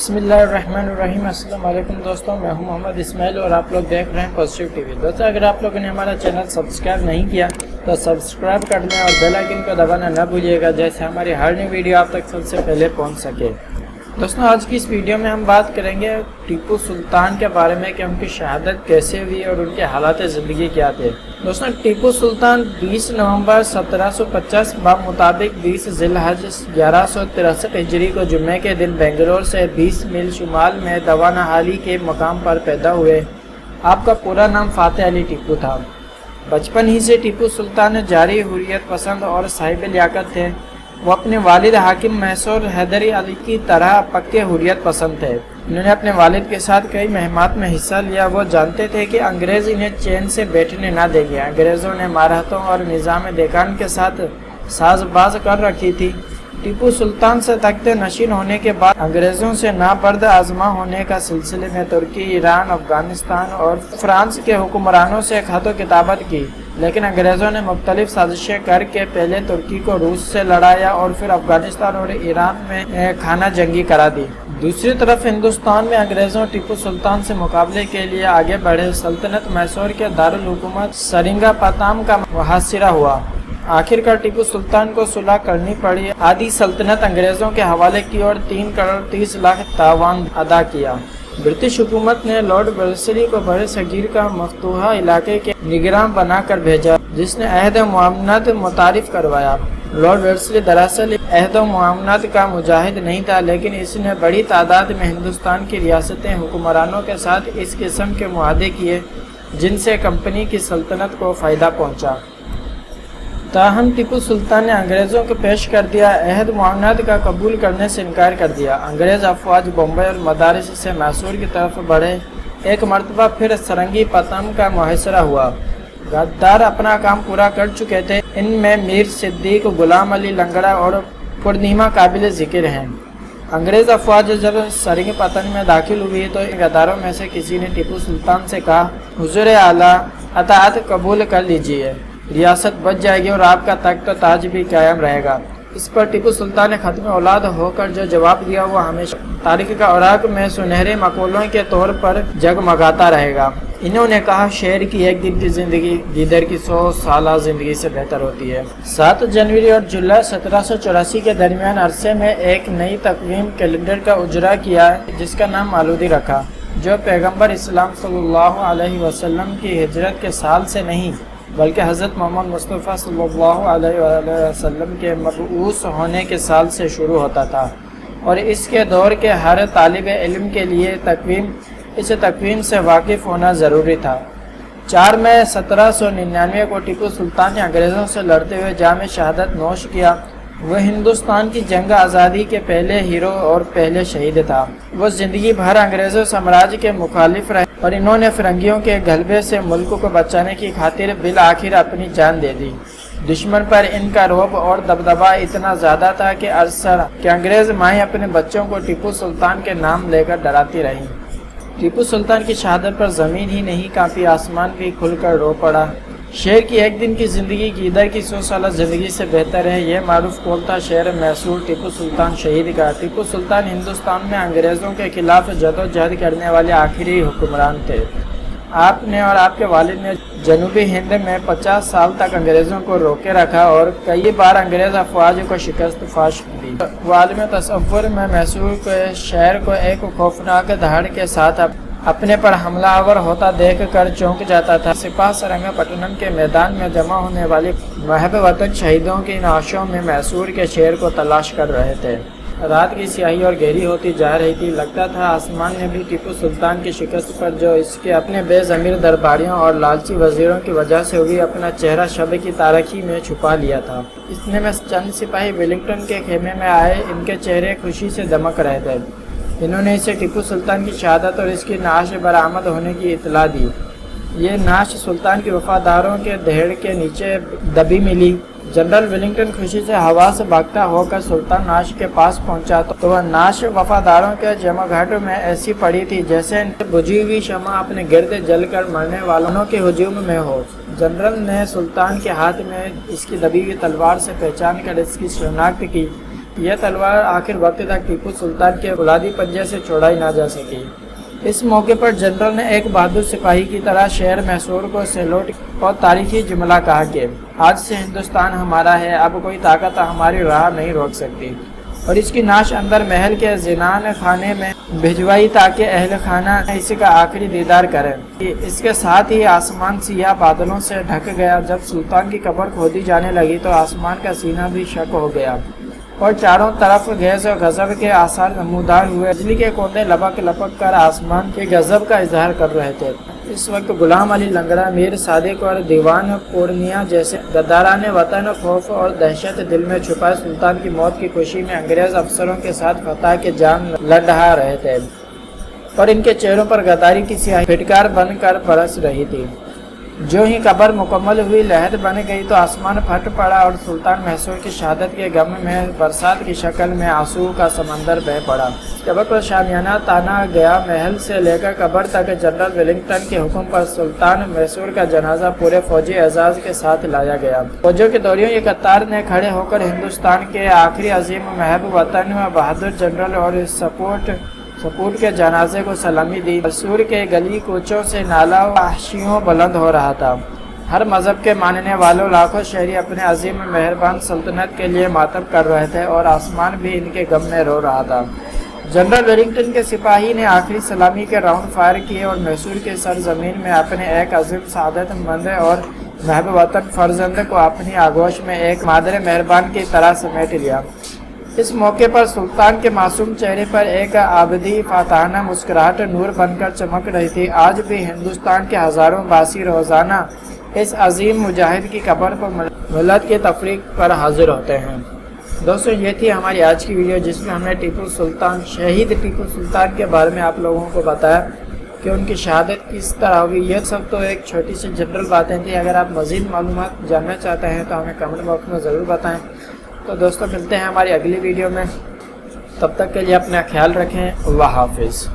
بسم اللہ الرحمن الرحیم۔ السلام علیکم دوستوں، میں ہوں محمد اسماعیل اور آپ لوگ دیکھ رہے ہیں پازیٹیو ٹی وی۔ دوستوں، اگر آپ لوگوں نے ہمارا چینل سبسکرائب نہیں کیا تو سبسکرائب کر لیں اور بیل آئیکن کو دبانا نہ بھولیے گا، جیسے ہماری ہر نئی ویڈیو آپ تک سب سے پہلے پہنچ سکے۔ دوستوں، آج کی اس ویڈیو میں ہم بات کریں گے ٹیپو سلطان کے بارے میں کہ ان کی شہادت کیسے ہوئی اور ان کے حالات زندگی کیا تھے۔ دوستوں، ٹیپو سلطان 20 نومبر 1750 بمطابق 20 ذی الحجہ 1163 ہجری کو جمعے کے دن بنگلور سے 20 میل شمال میں دوانہالی کے مقام پر پیدا ہوئے۔ آپ کا پورا نام فاتح علی ٹیپو تھا۔ بچپن ہی سے ٹیپو سلطان جاری حریت پسند اور صاحب لیاقت تھے۔ وہ اپنے والد حاکم محسور حیدر علی کی طرح پکے حریت پسند تھے۔ انہوں نے اپنے والد کے ساتھ کئی مہمات میں حصہ لیا۔ وہ جانتے تھے کہ انگریز انہیں چین سے بیٹھنے نہ دیں گے۔ انگریزوں نے مراٹھوں اور نظام دیکان کے ساتھ ساز باز کر رکھی تھی۔ ٹیپو سلطان سے تختے نشین ہونے کے بعد انگریزوں سے نابرد آزما ہونے کا سلسلے میں ترکی، ایران، افغانستان اور فرانس کے حکمرانوں سے خط و کتابت کی، لیکن انگریزوں نے مختلف سازشیں کر کے پہلے ترکی کو روس سے لڑایا اور پھر افغانستان اور ایران میں خانہ جنگی کرا دی۔ دوسری طرف ہندوستان میں انگریزوں ٹیپو سلطان سے مقابلے کے لیے آگے بڑھے۔ سلطنت میسور کے دارالحکومت سرنگاپاتم کا محاصرہ ہوا۔ آخرکار ٹیپو سلطان کو صلح کرنی پڑی۔ آدھی سلطنت انگریزوں کے حوالے کی اور 3 کروڑ 30 لاکھ تاوان ادا کیا۔ برٹش حکومت نے لارڈ ویلسلی کو بر صغیر کا مفتوحہ علاقے کے نگراں بنا کر بھیجا، جس نے عہد معاونت متعارف کروایا۔ لارڈ ویلسلی دراصل عہد و معاونت کا مجاہد نہیں تھا، لیکن اس نے بڑی تعداد میں ہندوستان کی ریاستیں حکمرانوں کے ساتھ اس قسم کے معاہدے کیے جن سے کمپنی کی سلطنت کو فائدہ پہنچا۔ تاہم ٹیپو سلطان نے انگریزوں کو پیش کر دیا عہد معاونت کا قبول کرنے سے انکار کر دیا۔ انگریز افواج بمبئی اور مدارس سے میسور کی طرف بڑھے۔ ایک مرتبہ پھر سرنگی پاتم کا محاصرہ ہوا۔ غدار اپنا کام پورا کر چکے تھے۔ ان میں میر صدیق، غلام علی لنگڑا اور پورنیما قابل ذکر ہیں۔ انگریز افواج جب سرنگی پاتم میں داخل ہوئی تو غداروں میں سے کسی نے ٹیپو سلطان سے کہا، حضور اعلیٰ اطاعت قبول کر لیجئے، ریاست بچ جائے گی اور آپ کا تخت و تاج بھی قائم رہے گا۔ اس پر ٹیپو سلطان نے ختم اولاد ہو کر جو جواب دیا وہ ہمیشہ تاریخ کا اوراق میں سنہرے مقولوں کے طور پر جگمگاتا رہے گا۔ انہوں نے کہا، شیر کی ایک دن کی زندگی گیدڑ کی 100 سالہ زندگی سے بہتر ہوتی ہے۔ 7 جنوری اور جولائی 1784 کے درمیان عرصے میں ایک نئی تقویم کیلنڈر کا اجرا کیا جس کا نام مولودی رکھا، جو پیغمبر اسلام صلی اللہ علیہ وسلم کی ہجرت کے سال سے نہیں بلکہ حضرت محمد مصطفیٰ صلی اللہ علیہ وسلم کے مبعوث ہونے کے سال سے شروع ہوتا تھا، اور اس کے دور کے ہر طالب علم کے لیے اس تقویم سے واقف ہونا ضروری تھا۔ 4 مئی 1799 کو ٹیپو سلطان نے انگریزوں سے لڑتے ہوئے جام شہادت نوش کیا۔ وہ ہندوستان کی جنگ آزادی کے پہلے ہیرو اور پہلے شہید تھا۔ وہ زندگی بھر انگریزوں سامراج کے مخالف رہے اور انہوں نے فرنگیوں کے غلبے سے ملک کو بچانے کی خاطر بالآخر اپنی جان دے دی۔ دشمن پر ان کا رعب اور دبدبہ اتنا زیادہ تھا کہ انگریز مائیں اپنے بچوں کو ٹیپو سلطان کے نام لے کر ڈراتی رہیں۔ ٹیپو سلطان کی شہادت پر زمین ہی نہیں کانپی، آسمان بھی کھل کر رو پڑا۔ شیر کی ایک دن کی زندگی گیدڑ کی 100 سالہ زندگی سے بہتر ہے، یہ معروف قول تھا شہر میسور ٹیپو سلطان شہید کا۔ ٹیپو سلطان ہندوستان میں انگریزوں کے خلاف جدوجہد کرنے والے آخری حکمران تھے۔ آپ نے اور آپ کے والد نے جنوبی ہند میں 50 سال تک انگریزوں کو روکے رکھا اور کئی بار انگریز افواج کو شکست فاش دی۔ وہ عالم تصور میں میسور کے شہر کو ایک خوفناک دہاڑ کے ساتھ اپنے پر حملہ آور ہوتا دیکھ کر چونک جاتا تھا۔ سپاہ سرنگا پٹنم کے میدان میں جمع ہونے والی محب وطن شہیدوں کی نعشوں میں میسور کے شہر کو تلاش کر رہے تھے۔ رات کی سیاہی اور گہری ہوتی جا رہی تھی۔ لگتا تھا آسمان نے بھی ٹیپو سلطان کی شکست پر، جو اس کے اپنے بے ضمیر درباریوں اور لالچی وزیروں کی وجہ سے ہوئی، اپنا چہرہ شب کی تاریکی میں چھپا لیا تھا۔ اتنے میں چند سپاہی ویلنگٹن کے خیمے میں آئے۔ ان کے چہرے خوشی سے دمک رہے تھے۔ انہوں نے اسے ٹیپو سلطان کی شہادت اور اس کی نعش برآمد ہونے کی اطلاع دی۔ یہ نعش سلطان کے وفاداروں کے دھیڑ کے نیچے دبی ملی۔ جنرل ویلنگٹن خوشی سے ہوا سے بھاگتا ہو کر سلطان نعش کے پاس پہنچا تو وہ نعش وفاداروں کے جمع گھاٹ میں ایسی پڑی تھی جیسے بجھی ہوئی شمع اپنے گرد جل کر مرنے والوں کے ہجوم میں ہو۔ جنرل نے سلطان کے ہاتھ میں اس کی دبی ہوئی تلوار سے پہچان کر اس کی شناخت کی۔ یہ تلوار آخر وقت تک ٹیپو سلطان کے فولادی پنجے سے چھڑائی نہ جا سکی۔ اس موقع پر جنرل نے ایک بہادر سپاہی کی طرح شہر میسور کو سیلوٹ اور تاریخی جملہ کہا کہ آج سے ہندوستان ہمارا ہے، اب کوئی طاقت ہماری راہ نہیں روک سکتی، اور اس کی نعش اندر محل کے زینان خانے میں بھجوائی تاکہ اہل خانہ اسی کا آخری دیدار کریں۔ اس کے ساتھ ہی آسمان سیاہ بادلوں سے ڈھک گیا۔ جب سلطان کی قبر کھودی جانے لگی تو آسمان کا سینہ بھی شق ہو گیا اور چاروں طرف غیظ و غضب کے آثار نمودار ہوئے۔ بجلی کے کوندے لپک لپک کر آسمان کے غضب کا اظہار کر رہے تھے۔ اس وقت غلام علی لنگڑا، میر صادق اور دیوان پورنیا جیسے غداران وطن خوف اور دہشت دل میں چھپائے سلطان کی موت کی خوشی میں انگریز افسروں کے ساتھ فتح کے جام لڑا رہے تھے، اور ان کے چہروں پر غداری کی سیاہی پھٹکار بن کر برس رہی تھی۔ جو ہی قبر مکمل ہوئی، لہد بن گئی تو آسمان پھٹ پڑا اور سلطان میسور کی شہادت کے غم میں برسات کی شکل میں آنسو کا سمندر بہہ پڑا۔ قبر پر شامیانہ تانا گیا۔ محل سے لے کر قبر تک جنرل ویلنگٹن کے حکم پر سلطان میسور کا جنازہ پورے فوجی اعزاز کے ساتھ لایا گیا۔ فوجیوں کے دوریوں کی قطار نے کھڑے ہو کر ہندوستان کے آخری عظیم محب وطن بہادر جنرل اور سپورٹ کے جنازے کو سلامی دی۔ میسور کے گلی کوچوں سے نالا وحشیوں بلند ہو رہا تھا۔ ہر مذہب کے ماننے والوں لاکھوں شہری اپنے عظیم مہربان سلطنت کے لیے ماتم کر رہے تھے، اور آسمان بھی ان کے غم میں رو رہا تھا۔ جنرل ویلنگٹن کے سپاہی نے آخری سلامی کے راؤنڈ فائر کیے اور میسور کے سرزمین میں اپنے ایک عظیم سعادت مند اور محب وطن فرزند کو اپنی آغوش میں ایک مادر مہربان کی طرح سمیٹ لیا۔ اس موقع پر سلطان کے معصوم چہرے پر ایک آبدی فاتحانہ مسکراہٹ نور بن کر چمک رہی تھی۔ آج بھی ہندوستان کے ہزاروں باسی روزانہ اس عظیم مجاہد کی قبر پر ملت کے تفریق پر حاضر ہوتے ہیں۔ دوستو، یہ تھی ہماری آج کی ویڈیو، جس میں ہم نے شہید ٹیپو سلطان کے بارے میں آپ لوگوں کو بتایا کہ ان کی شہادت کس طرح ہوئی۔ یہ سب تو ایک چھوٹی سی جنرل باتیں تھیں۔ اگر آپ مزید معلومات جاننا چاہتے ہیں تو ہمیں کمنٹ باکس میں ضرور بتائیں۔ تو دوستو، ملتے ہیں ہماری اگلی ویڈیو میں، تب تک کے لیے اپنا خیال رکھیں۔ اللہ حافظ۔